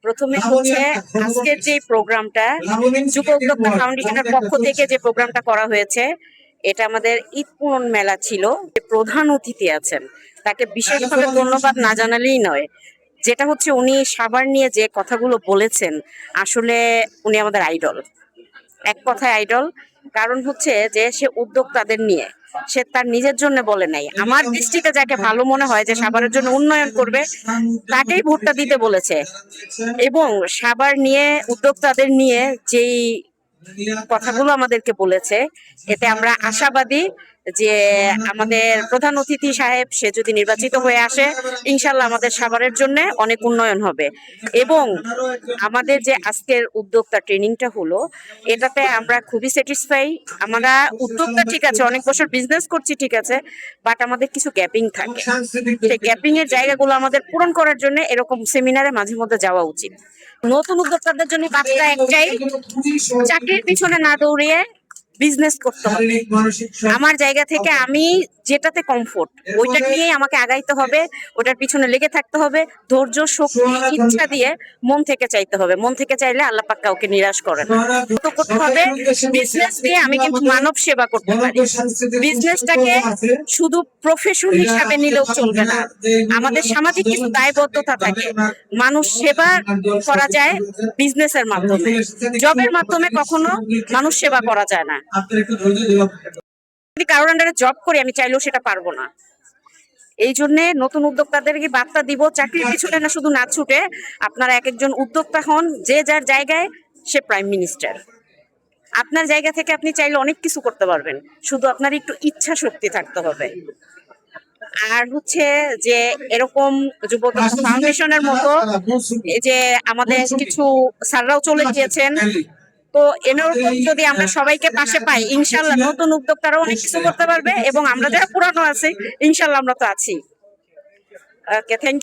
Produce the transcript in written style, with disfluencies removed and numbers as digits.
প্রথমে হচ্ছে আজকের যে প্রোগ্রামটা যুব উদ্যোক্তা ফাউন্ডেশনের পক্ষ থেকে যে প্রোগ্রামটা করা হয়েছে, এটা আমাদের ঈদ পূরণ মেলা ছিল। যে প্রধান অতিথি আছেন তাকে বিশেষভাবে ধন্যবাদ না জানালেই নয়। যেটা হচ্ছে উনি সাভার নিয়ে যে কথাগুলো বলেছেন, আসলে উনি আমাদের আইডল, এক কথায় আইডল। কারণ হচ্ছে যে সে উদ্যোক্তাদের নিয়ে, সে তার নিজের জন্য বলে নাই, আমার দৃষ্টিতে যাকে ভালো মনে হয় যে সাভারের জন্য উন্নয়ন করবে তাকেই ভোটটা দিতে বলেছে। এবং সাভার নিয়ে, উদ্যোক্তাদের নিয়ে যেই কথাগুলো আমাদেরকে বলেছে, এতে আমরা আশাবাদী যে আমাদের প্রধান অতিথি সাহেব সে যদি নির্বাচিত হয়ে আসে, ইনশাল্লাহ আমাদের সাভারের জন্য অনেক উন্নয়ন হবে। এবং আমাদের যে আজকের উদ্যোক্তা ট্রেনিংটা হলো, এটাতে আমরা খুবই স্যাটিসফাই। আমরা উদ্যোক্তা ঠিক আছে, অনেক বছর বিজনেস করছি ঠিক আছে, বাট আমাদের কিছু গ্যাপিং থাকে। সেই গ্যাপিং এর জায়গাগুলো আমাদের পূরণ করার জন্য এরকম সেমিনারে মাঝে মধ্যে যাওয়া উচিত। নতুন উদ্যোক্তাদের জন্য বার্তা একটাই, চাকরির পিছনে না দৌড়িয়ে বিজনেস করতে হবে। আমার জায়গা থেকে আমি যেটাতে কমফোর্ট ওইটা নিয়েই আমাকে আগাইতে হবে, ওটার পিছনে লেগে থাকতে হবে, ধৈর্য, শক্তি, ইচ্ছা দিয়ে মন থেকে চাইতে হবে। মন থেকে চাইলে আল্লাহ পাক কাউকে নিরাশ করে না। তো করতে হবে বিজনেস দিয়ে আমি কিন্তু মানব সেবা করতে পারি। বিজনেসটাকে শুধু প্রফেশন হিসাবে নিলেও চলবে না, আমাদের সামাজিক কিছু দায়বদ্ধতা থাকে। মানুষ সেবা করা যায় বিজনেসের মাধ্যমে, জবের মাধ্যমে কখনো মানুষ সেবা করা যায় না। যদি কারোর আন্ডারে জব করি আমি চাইলেও সেটা পারবো না। এই জন্য নতুন উদ্যোক্তাদেরকে বার্তা দিব, চাকরির পিছনে না শুধু না ছুটে আপনারা এক একজন উদ্যোক্তা হন। যে যার জায়গায় সে প্রাইম মিনিস্টার। আপনার জায়গা থেকে আপনি চাইলে অনেক কিছু করতে পারবেন, শুধু আপনার একটু ইচ্ছা শক্তি থাকতে হবে। আর হচ্ছে যে এরকম যুব ফাউন্ডেশনের মতো এই যে আমাদের কিছু স্যাররাও চলে গিয়েছেন, তো এরকম যদি আমরা সবাইকে পাশে পাই, ইনশাল্লাহ নতুন উদ্যোক্তারাও অনেক কিছু করতে পারবে। এবং আমরা যারা পুরানো আছি, ইনশাল্লাহ আমরা তো আছি। ওকে, থ্যাংক ইউ।